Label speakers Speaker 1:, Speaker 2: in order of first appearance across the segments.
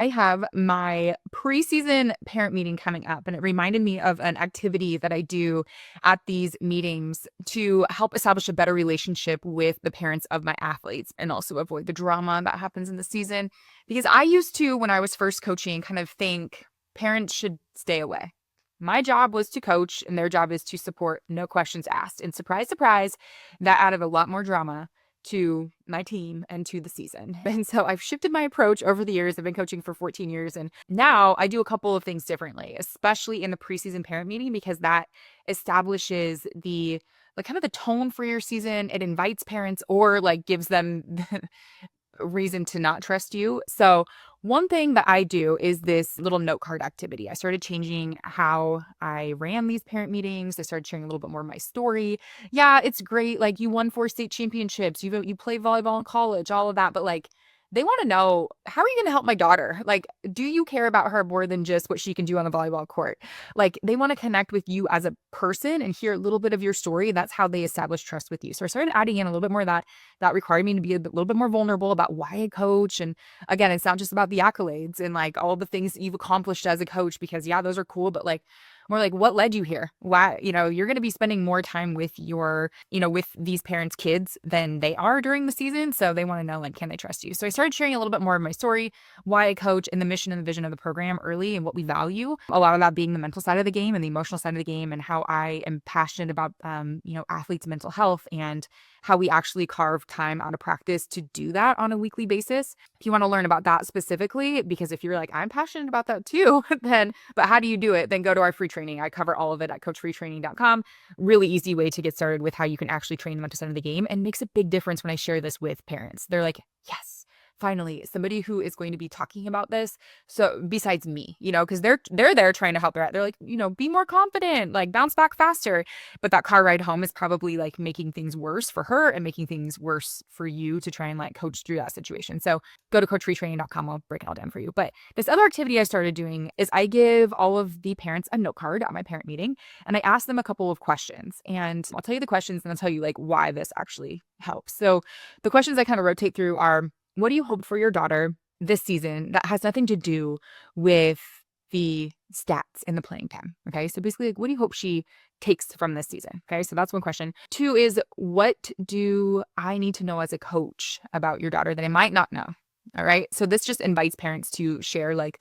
Speaker 1: I have my preseason parent meeting coming up, and it reminded me of an activity that I do at these meetings to help establish a better relationship with the parents of my athletes and also avoid the drama that happens in the season. Because I used to, when I was first coaching, kind of think parents should stay away. My job was to coach, and their job is to support, no questions asked. And surprise, surprise, that added a lot more drama to my team and to the season. And so I've shifted my approach over the years. I've been coaching for 14 years, and now I do a couple of things differently, especially in the preseason parent meeting, because that establishes the like kind of the tone for your season. It invites parents or like gives them reason to not trust you. So one thing that I do is this little note card activity. I started changing how I ran these parent meetings. I started sharing a little bit more of my story. Yeah, it's great. Like you won 4 state championships. You play volleyball in college, all of that. But like they want to know, how are you going to help my daughter? Like, do you care about her more than just what she can do on the volleyball court? Like they want to connect with you as a person and hear a little bit of your story. That's how they establish trust with you. So I started adding in a little bit more of that required me to be little bit more vulnerable about why I coach. And again, it's not just about the accolades and like all the things that you've accomplished as a coach, because yeah, those are cool, but like more like what led you here? Why, you're going to be spending more time with with these parents' kids than they are during the season. So they want to know, like, can they trust you? So I started sharing a little bit more of my story, why I coach, and the mission and the vision of the program early and what we value. A lot of that being the mental side of the game and the emotional side of the game, and how I am passionate about, athletes' mental health and how we actually carve time out of practice to do that on a weekly basis. If you want to learn about that specifically, because if you're like, I'm passionate about that too, but how do you do it? Then go to our free training. I cover all of it at coachfreetraining.com. Really easy way to get started with how you can actually train the mental side of the game, and makes a big difference when I share this with parents. They're like, yes, finally, somebody who is going to be talking about this. So besides me, because they're there trying to help her out. They're like, be more confident, like bounce back faster. But that car ride home is probably like making things worse for her and making things worse for you to try and like coach through that situation. So go to coachfreetraining.com. I'll break it all down for you. But this other activity I started doing is I give all of the parents a note card at my parent meeting, and I ask them a couple of questions. And I'll tell you the questions, and I'll tell you like why this actually helps. So the questions I kind of rotate through are, what do you hope for your daughter this season that has nothing to do with the stats in the playing time? Okay. So basically, like, what do you hope she takes from this season? Okay. So that's one question. Two is, what do I need to know as a coach about your daughter that I might not know? All right. So this just invites parents to share like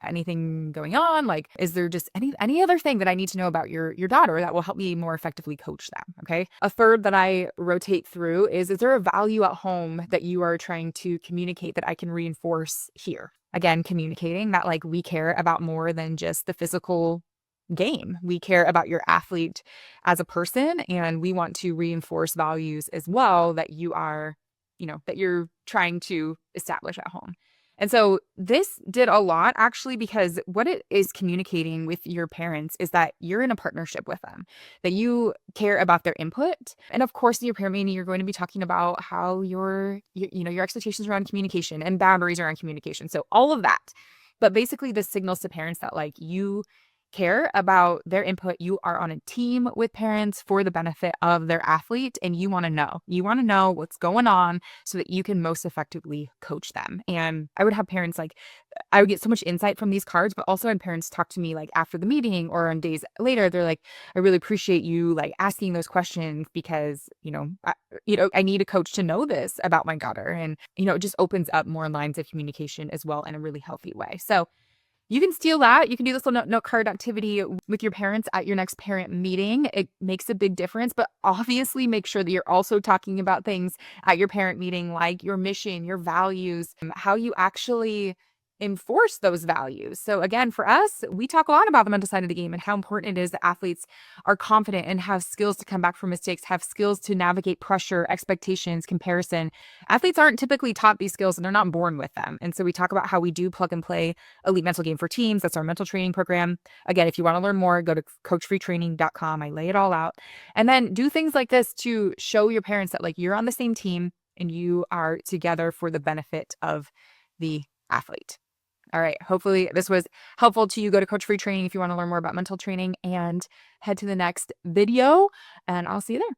Speaker 1: anything going on. Like, is there just any other thing that I need to know about your daughter that will help me more effectively coach them? Okay. A third that I rotate through is there a value at home that you are trying to communicate that I can reinforce here? Again, communicating that like we care about more than just the physical game. We care about your athlete as a person, and we want to reinforce values as well that that you're trying to establish at home. And so this did a lot actually, because what it is communicating with your parents is that you're in a partnership with them, that you care about their input. And of course, in your parent meeting, you're going to be talking about how your expectations around communication and boundaries around communication. So all of that. But basically, this signals to parents that like you care about their input. You are on a team with parents for the benefit of their athlete, and you want to know. You want to know what's going on so that you can most effectively coach them. And I would have parents like, I would get so much insight from these cards, but also when parents talk to me like after the meeting or on days later, they're like, I really appreciate you like asking those questions because, I need a coach to know this about my daughter. And, it just opens up more lines of communication as well in a really healthy way. So you can steal that. You can do this little note card activity with your parents at your next parent meeting. It makes a big difference, but obviously make sure that you're also talking about things at your parent meeting, like your mission, your values, how you actually enforce those values. So again, for us, we talk a lot about the mental side of the game and how important it is that athletes are confident and have skills to come back from mistakes, have skills to navigate pressure, expectations, comparison. Athletes aren't typically taught these skills, and they're not born with them. And so we talk about how we do plug and play elite mental game for teams. That's our mental training program. Again, if you want to learn more, go to coachfreetraining.com. I lay it all out. And then do things like this to show your parents that like you're on the same team and you are together for the benefit of the athlete. All right. Hopefully this was helpful to you. Go to Coach Free Training if you want to learn more about mental training, and head to the next video, and I'll see you there.